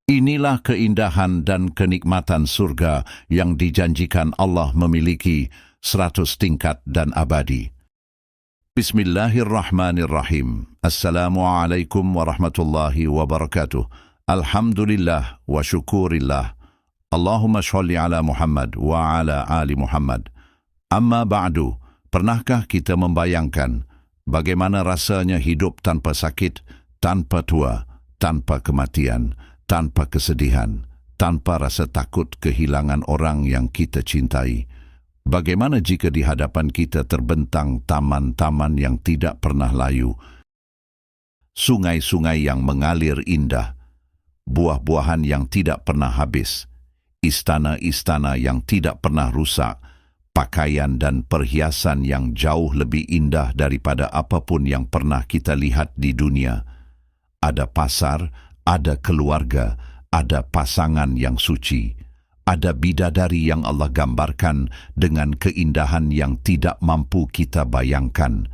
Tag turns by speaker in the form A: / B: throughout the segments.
A: Inilah keindahan dan kenikmatan surga yang dijanjikan Allah memiliki 100 tingkat dan abadi. Bismillahirrahmanirrahim. Assalamualaikum warahmatullahi wabarakatuh. Alhamdulillah wa syukurillah. Allahumma sholli ala Muhammad wa ala ali Muhammad. Amma ba'du, pernahkah kita membayangkan bagaimana rasanya hidup tanpa sakit, tanpa tua, tanpa kematian, tanpa kesedihan, tanpa rasa takut kehilangan orang yang kita cintai? Bagaimana jika di hadapan kita terbentang taman-taman yang tidak pernah layu, sungai-sungai yang mengalir indah, buah-buahan yang tidak pernah habis, istana-istana yang tidak pernah rusak, pakaian dan perhiasan yang jauh lebih indah daripada apapun yang pernah kita lihat di dunia. Ada pasar, ada keluarga, ada pasangan yang suci, ada bidadari yang Allah gambarkan dengan keindahan yang tidak mampu kita bayangkan.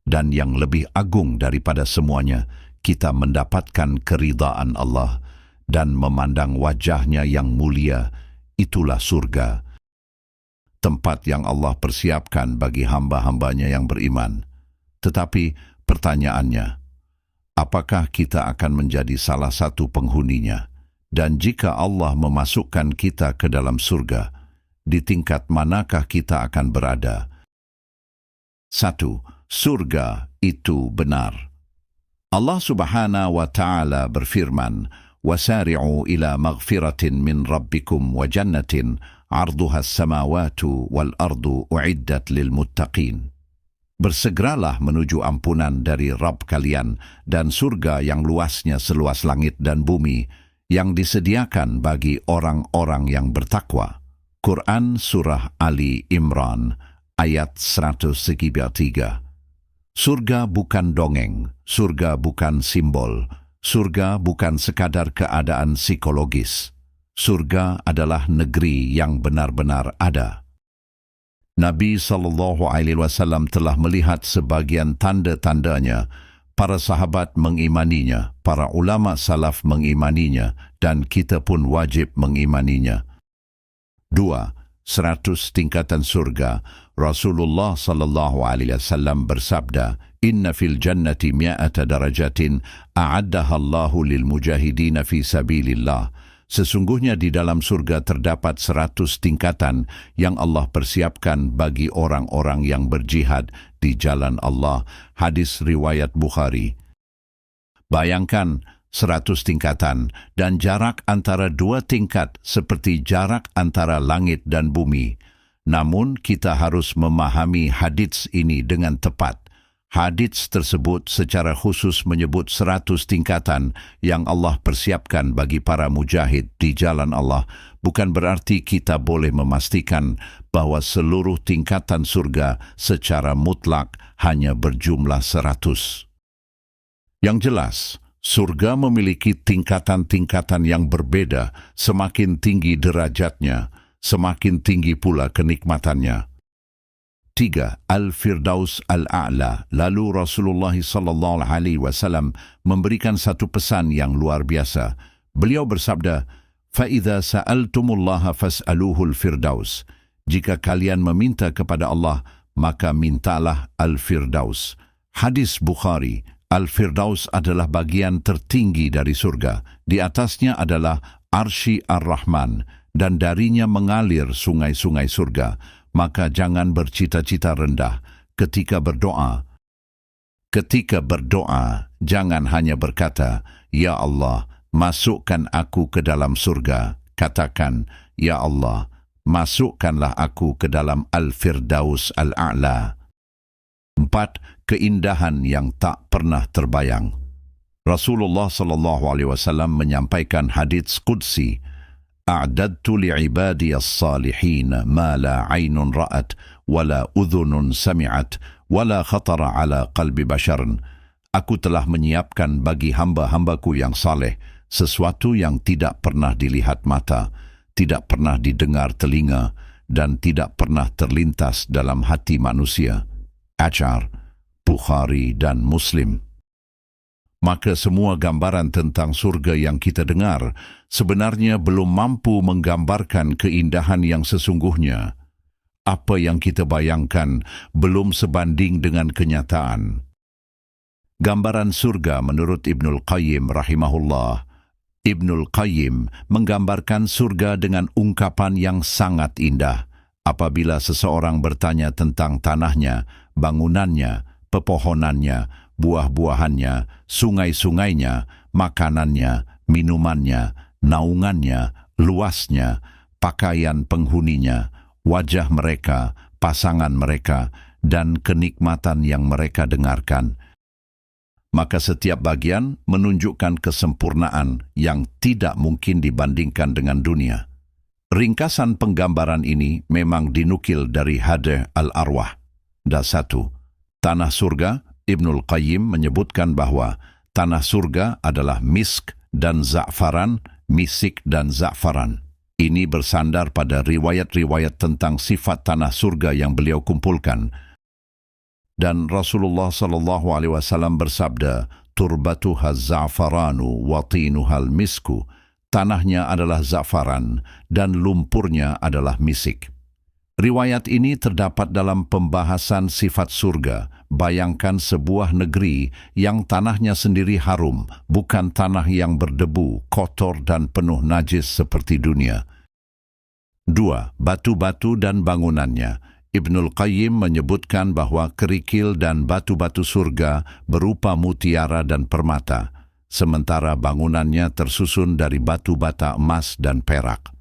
A: Dan yang lebih agung daripada semuanya, kita mendapatkan keridaan Allah dan memandang wajahnya yang mulia. Itulah surga, tempat yang Allah persiapkan bagi hamba-hambanya yang beriman. Tetapi pertanyaannya, apakah kita akan menjadi salah satu penghuninya? Dan jika Allah memasukkan kita ke dalam surga, di tingkat manakah kita akan berada? 1. Surga itu benar. Allah Subhanahu wa Ta'ala berfirman, وَسَارِعُوا إِلَى مَغْفِرَةٍ مِّن رَبِّكُمْ وَجَنَّةٍ عَرْضُهَا السَّمَاوَاتُ وَالْأَرْضُ أُعِدَّتْ لِلْمُتَّقِينَ. Bersegeralah menuju ampunan dari Rabb kalian dan surga yang luasnya seluas langit dan bumi, yang disediakan bagi orang-orang yang bertakwa. Quran Surah Ali Imran ayat 103. Surga bukan dongeng, surga bukan simbol, surga bukan sekadar keadaan psikologis. Surga adalah negeri yang benar-benar ada. Nabi SAW telah melihat sebagian tanda-tandanya, para sahabat mengimaninya, para ulama salaf mengimaninya, dan kita pun wajib mengimaninya. 2. 100 tingkatan surga. Rasulullah SAW bersabda, Inna fil jannati mi'ata darajatin a'addaha Allahu lil mujahidina fi sabilillah. Sesungguhnya di dalam surga terdapat 100 tingkatan yang Allah persiapkan bagi orang-orang yang berjihad di jalan Allah. Hadis riwayat Bukhari. Bayangkan 100 tingkatan dan jarak antara 2 tingkat seperti jarak antara langit dan bumi. Namun kita harus memahami hadits ini dengan tepat. Hadits tersebut secara khusus menyebut 100 tingkatan yang Allah persiapkan bagi para mujahid di jalan Allah. Bukan berarti kita boleh memastikan bahwa seluruh tingkatan surga secara mutlak hanya berjumlah 100. Yang jelas, surga memiliki tingkatan-tingkatan yang berbeda. Semakin tinggi derajatnya, semakin tinggi pula kenikmatannya. 3. Al-Firdaus Al-A'la. Lalu Rasulullah SAW memberikan satu pesan yang luar biasa. Beliau bersabda, فَإِذَا سَأَلْتُمُ اللَّهَ فَاسْأَلُوهُ الْفِرْدَوْسِ. Jika kalian meminta kepada Allah, maka mintalah Al-Firdaus. Hadis Bukhari. Al-Firdaus adalah bagian tertinggi dari surga. Di atasnya adalah Arsy Ar-Rahman, dan darinya mengalir sungai-sungai surga. Maka jangan bercita-cita rendah ketika berdoa. Ketika berdoa, jangan hanya berkata, Ya Allah, masukkan aku ke dalam surga. Katakan, Ya Allah, masukkanlah aku ke dalam Al-Firdaus Al-A'la. 4. Keindahan yang tak pernah terbayang. Rasulullah SAW menyampaikan hadits qudsi, A'dadtu li'ibadi as-salihin ma la 'ainun ra'at wa la udhunun sami'at wa la khatara 'ala qalbi basharin. Aku telah menyiapkan bagi hamba-hambaku yang saleh sesuatu yang tidak pernah dilihat mata, tidak pernah didengar telinga, dan tidak pernah terlintas dalam hati manusia. Acar, Bukhari dan Muslim. Maka semua gambaran tentang surga yang kita dengar sebenarnya belum mampu menggambarkan keindahan yang sesungguhnya. Apa yang kita bayangkan belum sebanding dengan kenyataan. Gambaran surga menurut Ibnul Qayyim rahimahullah. Ibnul Qayyim menggambarkan surga dengan ungkapan yang sangat indah. Apabila seseorang bertanya tentang tanahnya, bangunannya, pepohonannya, buah-buahannya, sungai-sungainya, makanannya, minumannya, naungannya, luasnya, pakaian penghuninya, wajah mereka, pasangan mereka, dan kenikmatan yang mereka dengarkan, maka setiap bagian menunjukkan kesempurnaan yang tidak mungkin dibandingkan dengan dunia. Ringkasan penggambaran ini memang dinukil dari Hadith Al-Arwah. 1. Tanah surga, Ibnul Qayyim menyebutkan bahwa tanah surga adalah misk dan za'faran, misik dan za'faran. Ini bersandar pada riwayat-riwayat tentang sifat tanah surga yang beliau kumpulkan. Dan Rasulullah SAW bersabda, "Turbatuha za'faranu wa tinuhal misku." Tanahnya adalah za'faran dan lumpurnya adalah misik. Riwayat ini terdapat dalam pembahasan sifat surga. Bayangkan sebuah negeri yang tanahnya sendiri harum, bukan tanah yang berdebu, kotor dan penuh najis seperti dunia. 2. Batu-batu dan bangunannya. Ibnul Qayyim menyebutkan bahwa kerikil dan batu-batu surga berupa mutiara dan permata, sementara bangunannya tersusun dari batu bata emas dan perak.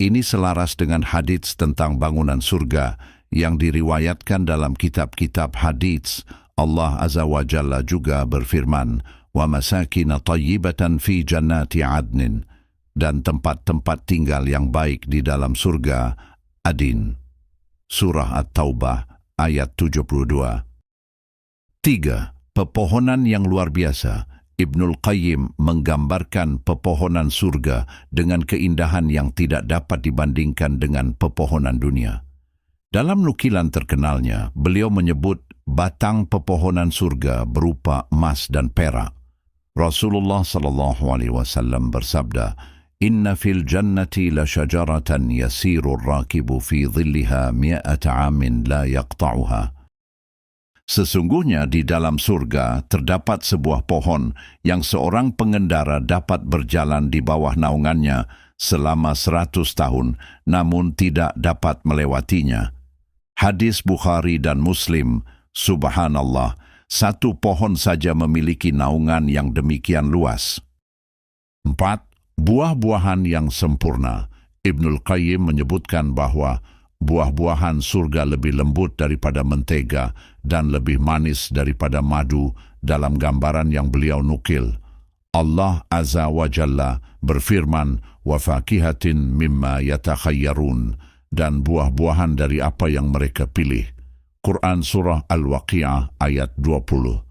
A: Ini selaras dengan hadits tentang bangunan surga yang diriwayatkan dalam kitab-kitab hadits. Allah Azza wa Jalla juga berfirman, "Wa masakina tayyibatan fi jannati adnin," dan tempat-tempat tinggal yang baik di dalam surga Adin. Surah At-Taubah ayat 72. 3. Pepohonan yang luar biasa. Ibnul Qayyim menggambarkan pepohonan surga dengan keindahan yang tidak dapat dibandingkan dengan pepohonan dunia. Dalam nukilan terkenalnya, beliau menyebut batang pepohonan surga berupa emas dan perak. Rasulullah SAW bersabda, "Inna fil jannati la syajaratan yasiru rakibu fi dhilliha mi'ata amin la yaqta'uha." Sesungguhnya di dalam surga terdapat sebuah pohon yang seorang pengendara dapat berjalan di bawah naungannya selama 100 tahun, namun tidak dapat melewatinya. Hadis Bukhari dan Muslim. Subhanallah, satu pohon saja memiliki naungan yang demikian luas. 4. Buah-buahan yang sempurna. Ibnul Qayyim menyebutkan bahwa buah-buahan surga lebih lembut daripada mentega dan lebih manis daripada madu dalam gambaran yang beliau nukil. Allah Azza wa Jalla berfirman, "Wa fakihatin mimma yatakhayyarun," dan buah-buahan dari apa yang mereka pilih. Quran Surah Al-Waqi'ah ayat 20.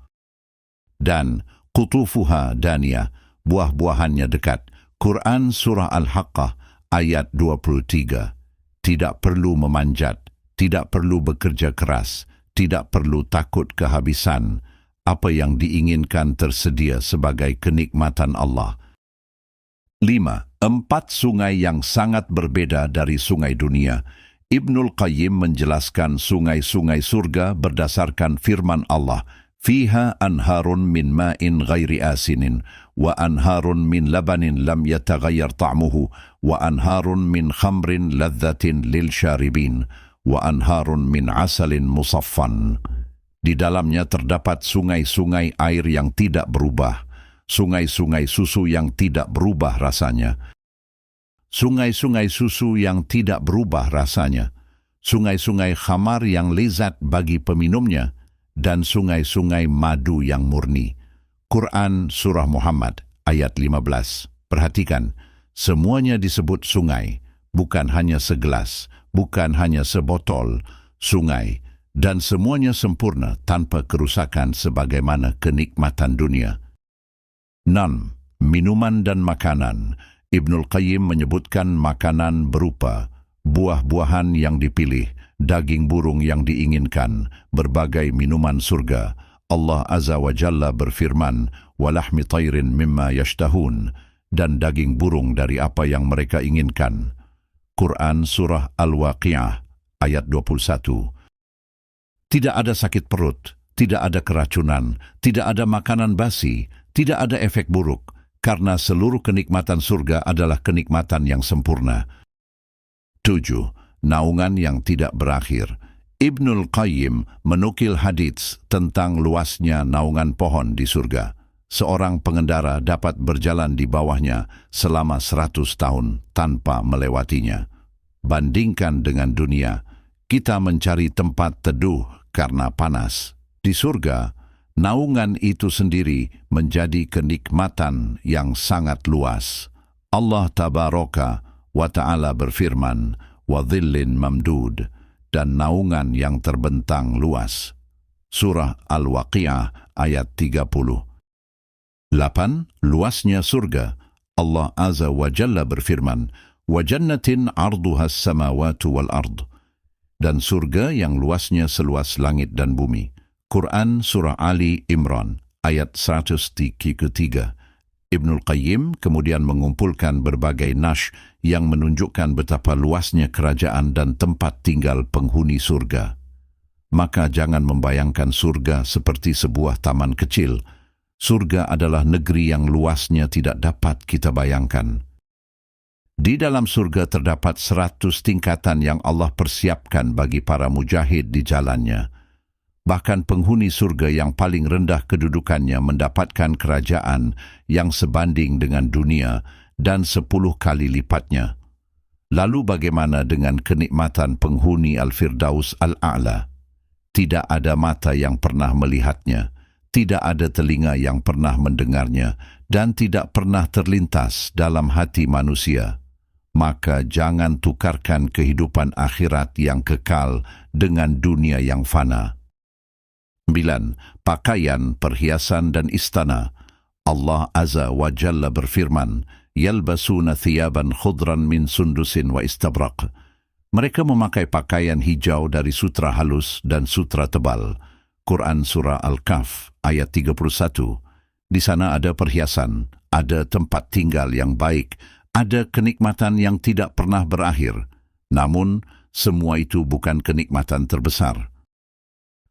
A: Dan qutufuha daniyah, buah-buahannya dekat. Quran Surah Al-Haqqah ayat 23. Tidak perlu memanjat, tidak perlu bekerja keras, tidak perlu takut kehabisan. Apa yang diinginkan tersedia sebagai kenikmatan Allah. 5. 4 sungai yang sangat berbeda dari sungai dunia. Ibnul Qayyim menjelaskan sungai-sungai surga berdasarkan firman Allah, "Fiha anharun min ma'in ghairi asinin, wa anharun min labanin lam yataghayyar ta'muhu, wa anharun min khamrin ladzatin lil syaribin, wa anharun min asalin musaffan." Di dalamnya terdapat sungai-sungai air yang tidak berubah, sungai-sungai susu yang tidak berubah rasanya, sungai-sungai susu yang tidak berubah rasanya, sungai-sungai khamar yang lezat bagi peminumnya, dan sungai-sungai madu yang murni. Quran Surah Muhammad ayat 15. Perhatikan, semuanya disebut sungai, bukan hanya segelas, bukan hanya sebotol, sungai, dan semuanya sempurna tanpa kerusakan sebagaimana kenikmatan dunia. 6. Minuman dan makanan. Ibnul Qayyim menyebutkan makanan berupa buah-buahan yang dipilih, daging burung yang diinginkan, berbagai minuman surga. Allah Azza wa Jalla berfirman, "Walahmi tayrin mimma yashtahun," dan daging burung dari apa yang mereka inginkan. Quran Surah Al-Waqi'ah ayat 21. Tidak ada sakit perut, tidak ada keracunan, tidak ada makanan basi, tidak ada efek buruk, karena seluruh kenikmatan surga adalah kenikmatan yang sempurna. 7. Naungan yang tidak berakhir. Ibnul Qayyim menukil hadits tentang luasnya naungan pohon di surga. Seorang pengendara dapat berjalan di bawahnya selama 100 tahun tanpa melewatinya. Bandingkan dengan dunia, kita mencari tempat teduh karena panas. Di surga, naungan itu sendiri menjadi kenikmatan yang sangat luas. Allah Tabaraka wa Ta'ala berfirman, "Wa dhillin mamdud," dan naungan yang terbentang luas. Surah Al-Waqi'ah ayat 30. 8. Luasnya surga. Allah Azza wa Jalla berfirman, "Wa jannatin 'arduha as-samawati wal ard," dan surga yang luasnya seluas langit dan bumi. Quran Surah Ali Imran ayat 103. Ibnul Qayyim kemudian mengumpulkan berbagai nash yang menunjukkan betapa luasnya kerajaan dan tempat tinggal penghuni surga. Maka jangan membayangkan surga seperti sebuah taman kecil. Surga adalah negeri yang luasnya tidak dapat kita bayangkan. Di dalam surga terdapat 100 tingkatan yang Allah persiapkan bagi para mujahid di jalannya. Bahkan penghuni surga yang paling rendah kedudukannya mendapatkan kerajaan yang sebanding dengan dunia dan 10 kali lipatnya. Lalu bagaimana dengan kenikmatan penghuni Al-Firdaus Al-A'la? Tidak ada mata yang pernah melihatnya, tidak ada telinga yang pernah mendengarnya, dan tidak pernah terlintas dalam hati manusia. Maka jangan tukarkan kehidupan akhirat yang kekal dengan dunia yang fana. 9. Pakaian, perhiasan dan istana. Allah Azza wa Jalla berfirman, "Yalbasuna thiyaban khudran min sundusin wa istabraq." Mereka memakai pakaian hijau dari sutra halus dan sutra tebal. Quran Surah Al-Kahf ayat 31. Di sana ada perhiasan, ada tempat tinggal yang baik, ada kenikmatan yang tidak pernah berakhir. Namun, semua itu bukan kenikmatan terbesar.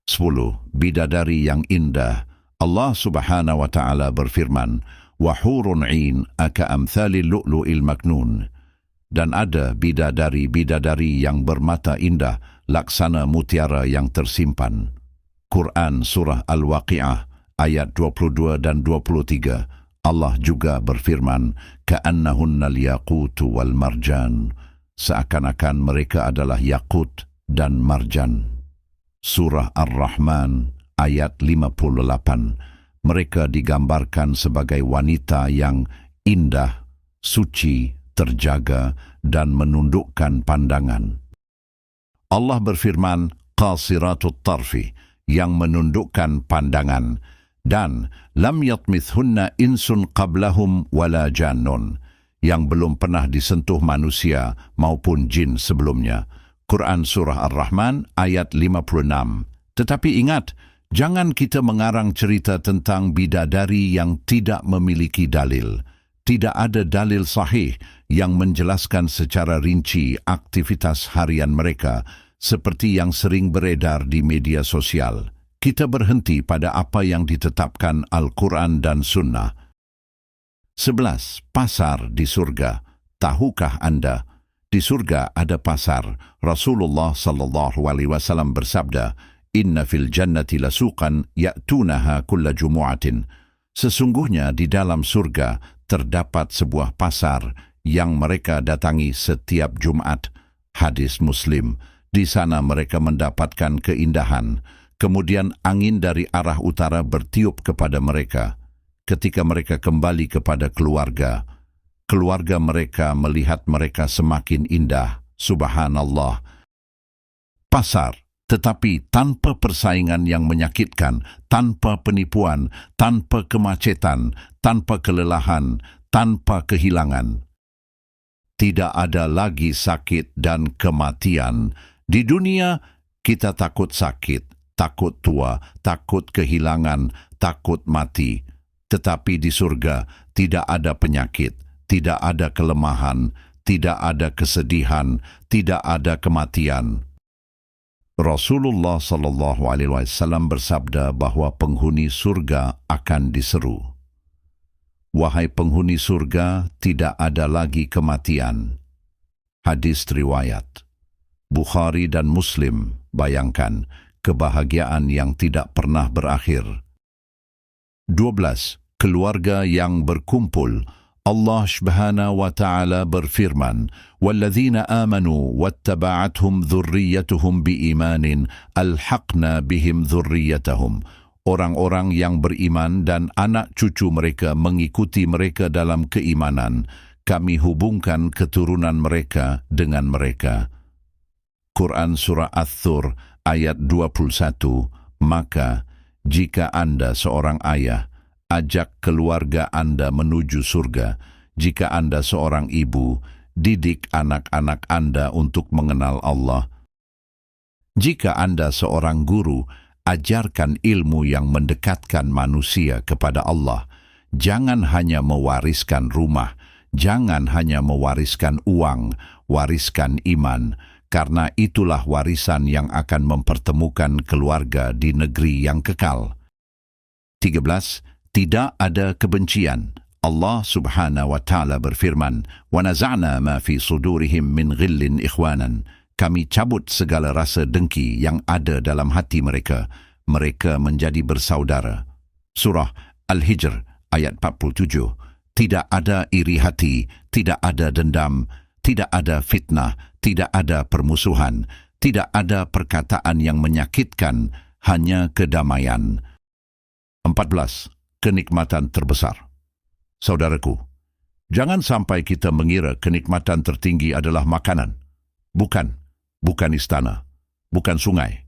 A: 10. Bidadari yang indah. Allah Subhanahu wa Ta'ala berfirman, "Wa hurun 'ain aka amthalil lu'lu'il maknun." Dan ada bidadari-bidadari yang bermata indah, laksana mutiara yang tersimpan. Quran Surah Al-Waqi'ah ayat 22 dan 23. Allah juga berfirman, "Ka'annahunnal yaqutu wal marjan." Seakan-akan mereka adalah yakut dan marjan. Surah Ar-Rahman ayat 58. Mereka digambarkan sebagai wanita yang indah, suci, terjaga, dan menundukkan pandangan. Allah berfirman, "Qasiratut tarfi," yang menundukkan pandangan, dan "Lam yatmithunna insun qablahum wala jannun," yang belum pernah disentuh manusia maupun jin sebelumnya. Quran Surah Ar-Rahman ayat 56. Tetapi ingat, jangan kita mengarang cerita tentang bidadari yang tidak memiliki dalil. Tidak ada dalil sahih yang menjelaskan secara rinci aktivitas harian mereka, seperti yang sering beredar di media sosial. Kita berhenti pada apa yang ditetapkan Al-Quran dan Sunnah. 11. Pasar di surga. Tahukah Anda? Di surga ada pasar. Rasulullah sallallahu alaihi wasallam bersabda, "Inna fil jannati lasuqan ya'tunaha kulla jumu'atin." Sesungguhnya di dalam surga terdapat sebuah pasar yang mereka datangi setiap Jumat. Hadis Muslim. Di sana mereka mendapatkan keindahan. Kemudian angin dari arah utara bertiup kepada mereka. Ketika mereka kembali kepada keluarga mereka melihat mereka semakin indah. Subhanallah. Pasar, tetapi tanpa persaingan yang menyakitkan, tanpa penipuan, tanpa kemacetan, tanpa kelelahan, tanpa kehilangan. Tidak ada lagi sakit dan kematian. Di dunia, kita takut sakit, takut tua, takut kehilangan, takut mati. Tetapi di surga tidak ada penyakit, tidak ada kelemahan, tidak ada kesedihan, tidak ada kematian. Rasulullah SAW bersabda bahwa penghuni surga akan diseru, "Wahai penghuni surga, tidak ada lagi kematian." Hadis riwayat Bukhari dan Muslim. Bayangkan kebahagiaan yang tidak pernah berakhir. 12. Keluarga yang berkumpul. Allah Subhanahu wa Ta'ala berfirman, "Walladzina amanu wattaba'athum dzurriyyatuhum biimanin alhaqna bihim dzurriyyatahum." Orang-orang yang beriman dan anak cucu mereka mengikuti mereka dalam keimanan, kami hubungkan keturunan mereka dengan mereka. Quran Surah Ath-Thur ayat 21. Maka, jika Anda seorang ayah, ajak keluarga Anda menuju surga. Jika Anda seorang ibu, didik anak-anak Anda untuk mengenal Allah. Jika Anda seorang guru, ajarkan ilmu yang mendekatkan manusia kepada Allah. Jangan hanya mewariskan rumah, jangan hanya mewariskan uang, wariskan iman, karena itulah warisan yang akan mempertemukan keluarga di negeri yang kekal. 13. Tidak ada kebencian. Allah Subhanahu wa Ta'ala berfirman, "Wa naza'na ma fi sudurihim min ghillin ikhwanan." Kami cabut segala rasa dengki yang ada dalam hati mereka. Mereka menjadi bersaudara. Surah Al-Hijr ayat 47. Tidak ada iri hati, tidak ada dendam, tidak ada fitnah, tidak ada permusuhan, tidak ada perkataan yang menyakitkan, hanya kedamaian. 14. Kenikmatan terbesar. Saudaraku, jangan sampai kita mengira kenikmatan tertinggi adalah makanan. Bukan istana, bukan sungai,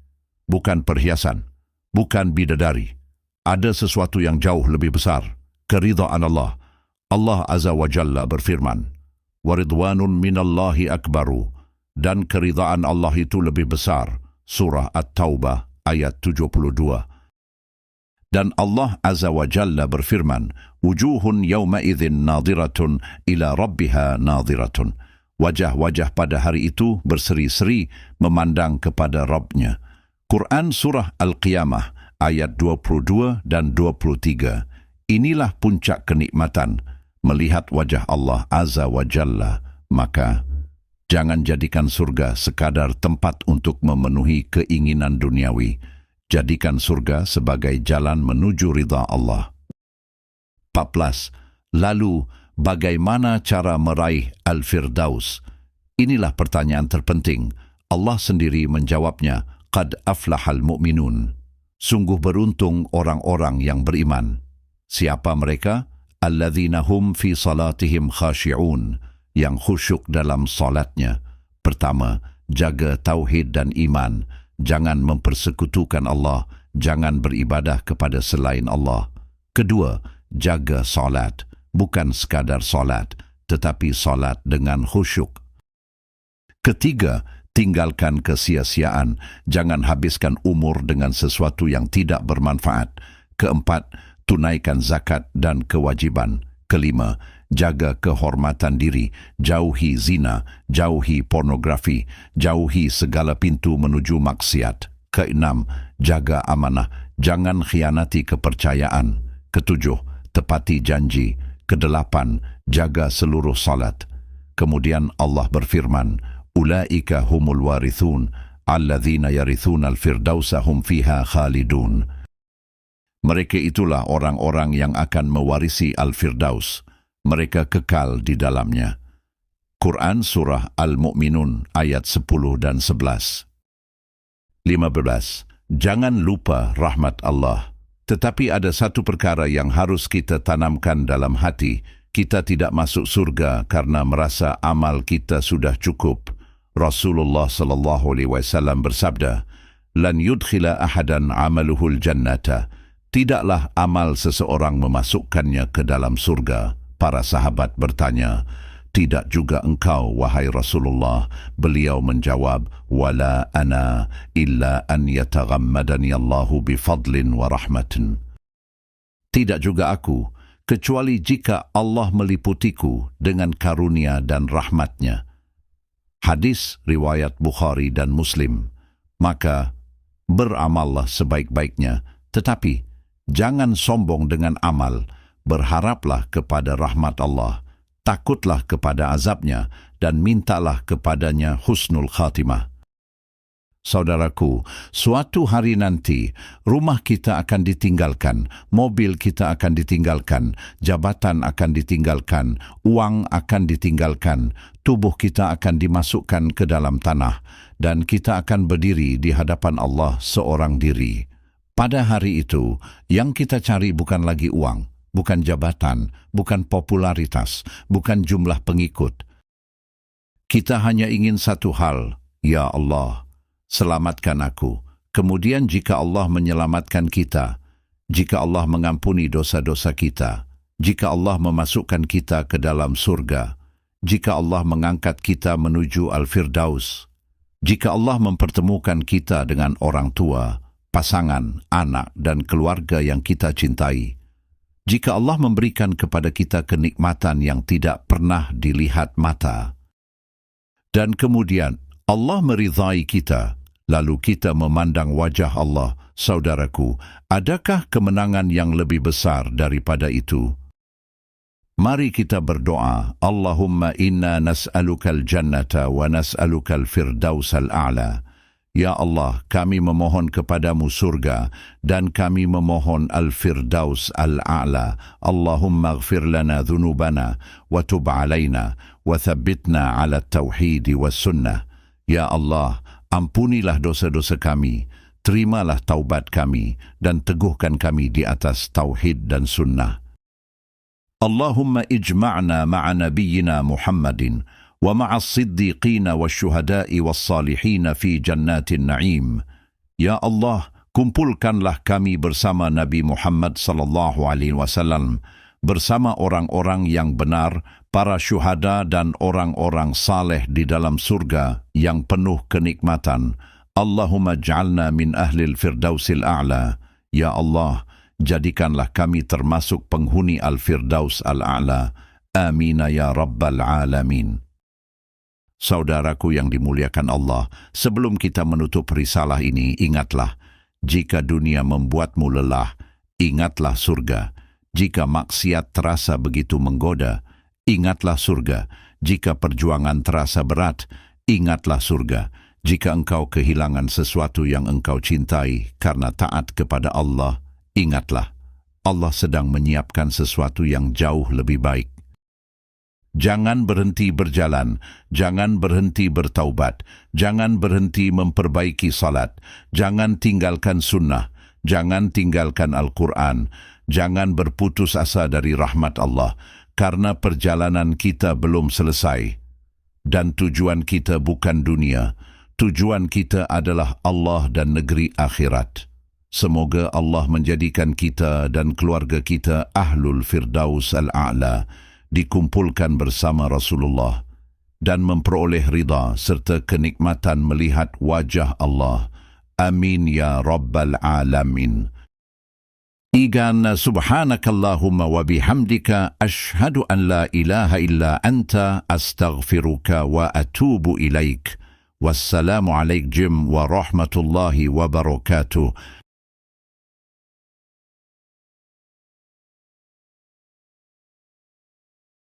A: bukan perhiasan, bukan bidadari. Ada sesuatu yang jauh lebih besar, keridhaan Allah. Allah Azza wa Jalla berfirman, "Waridwanun minallahi akbaru." Dan keridhaan Allah itu lebih besar. Surah At-Taubah ayat 72. Dan Allah Azza wa Jalla berfirman, "Wujuhun yawma idzin nadhiratun ila rabbiha nadhiratun." Wajah-wajah pada hari itu berseri-seri memandang kepada Rabbnya. Quran Surah Al-Qiyamah ayat 22 dan 23. Inilah puncak kenikmatan, melihat wajah Allah Azza wa Jalla. Maka, jangan jadikan surga sekadar tempat untuk memenuhi keinginan duniawi. Jadikan surga sebagai jalan menuju ridha Allah. 14. Lalu, bagaimana cara meraih Al-Firdaus? Inilah pertanyaan terpenting. Allah sendiri menjawabnya, "Qad aflahal mu'minun." Sungguh beruntung orang-orang yang beriman. Siapa mereka? Alladzina hum fi salatihim khashi'un, yang khusyuk dalam salatnya. Pertama, jaga tauhid dan iman. Jangan mempersekutukan Allah, jangan beribadah kepada selain Allah. Kedua, jaga salat, bukan sekadar salat, tetapi salat dengan khusyuk. Ketiga, tinggalkan kesia-siaan, jangan habiskan umur dengan sesuatu yang tidak bermanfaat. Keempat, tunaikan zakat dan kewajiban. Kelima, jaga kehormatan diri, jauhi zina, jauhi pornografi, jauhi segala pintu menuju maksiat. Keenam, jaga amanah, jangan khianati kepercayaan. Ketujuh, tepati janji. Kedelapan, jaga seluruh salat. Kemudian Allah berfirman, "Ulaika humul warithun, alladzina yarithuna al-firdausa hum fiha khalidun." Mereka itulah orang-orang yang akan mewarisi Al-Firdaus. Mereka kekal di dalamnya. Quran Surah Al-Mu'minun ayat 10 dan 11. 15. Jangan lupa rahmat Allah. Tetapi ada satu perkara yang harus kita tanamkan dalam hati. Kita tidak masuk surga karena merasa amal kita sudah cukup. Rasulullah SAW bersabda, "Lan yudkhila ahadan amaluhul jannata." Tidaklah amal seseorang memasukkannya ke dalam surga. Para sahabat bertanya, Tidak juga engkau, wahai Rasulullah. Beliau menjawab, wala ana illa an yataghammadani Allahu bifadlin wa rahmatin. Tidak juga aku, kecuali jika Allah meliputiku dengan karunia dan rahmatnya. Hadis riwayat Bukhari dan Muslim. Maka beramallah sebaik-baiknya, tetapi jangan sombong dengan amal. Berharaplah kepada rahmat Allah, takutlah kepada azabnya, dan mintalah kepadanya husnul khatimah. Saudaraku, suatu hari nanti rumah kita akan ditinggalkan, mobil kita akan ditinggalkan, jabatan akan ditinggalkan, uang akan ditinggalkan, tubuh kita akan dimasukkan ke dalam tanah, dan kita akan berdiri di hadapan Allah seorang diri. Pada hari itu, yang kita cari bukan lagi uang, bukan jabatan, bukan popularitas, bukan jumlah pengikut. Kita hanya ingin satu hal, ya Allah, selamatkan aku. Kemudian jika Allah menyelamatkan kita, jika Allah mengampuni dosa-dosa kita, jika Allah memasukkan kita ke dalam surga, jika Allah mengangkat kita menuju Al-Firdaus, jika Allah mempertemukan kita dengan orang tua, pasangan, anak, dan keluarga yang kita cintai, jika Allah memberikan kepada kita kenikmatan yang tidak pernah dilihat mata, dan kemudian Allah meridhai kita, lalu kita memandang wajah Allah, saudaraku, adakah kemenangan yang lebih besar daripada itu? Mari kita berdoa, Allahumma inna nas'alukal jannata wa nas'alukal firdausal a'la. Ya Allah, kami memohon kepadamu surga dan kami memohon al-firdaus al-a'la. Allahumma aghfir lana dhunubana wa tub alaina wa thabbitna ala tauhidi wa sunnah. Ya Allah, ampunilah dosa-dosa kami, terimalah taubat kami, dan teguhkan kami di atas tauhid dan sunnah. Allahumma ijma'na ma'a nabiyyina Muhammadin wa ma'a as-siddiqina wasyuhada'i was-salihin fi jannatin na'im. Ya Allah, kumpulkanlah kami bersama Nabi Muhammad sallallahu alaihi wasallam, bersama orang-orang yang benar, para syuhada dan orang-orang saleh di dalam surga yang penuh kenikmatan. Allahumma ja'alna min ahlil firdausil a'la. Ya Allah, jadikanlah kami termasuk penghuni al-firdaus al-a'la. Amin ya rabbal alamin. Saudaraku yang dimuliakan Allah, sebelum kita menutup risalah ini, ingatlah, jika dunia membuatmu lelah, ingatlah surga. Jika maksiat terasa begitu menggoda, ingatlah surga. Jika perjuangan terasa berat, ingatlah surga. Jika engkau kehilangan sesuatu yang engkau cintai karena taat kepada Allah, ingatlah, Allah sedang menyiapkan sesuatu yang jauh lebih baik. Jangan berhenti berjalan, jangan berhenti bertaubat, jangan berhenti memperbaiki salat, jangan tinggalkan sunnah, jangan tinggalkan Al-Quran, jangan berputus asa dari rahmat Allah, karena perjalanan kita belum selesai. Dan tujuan kita bukan dunia, tujuan kita adalah Allah dan negeri akhirat. Semoga Allah menjadikan kita dan keluarga kita Ahlul Firdaus Al-A'la, dikumpulkan bersama Rasulullah dan memperoleh ridha serta kenikmatan melihat wajah Allah. Amin ya rabbal alamin. Igan subhanakallahumma wa bihamdika ashhadu an la ilaha illa anta astaghfiruka wa atubu ilaik. Wassalamu alaikum wa rahmatullahi wa barakatuh.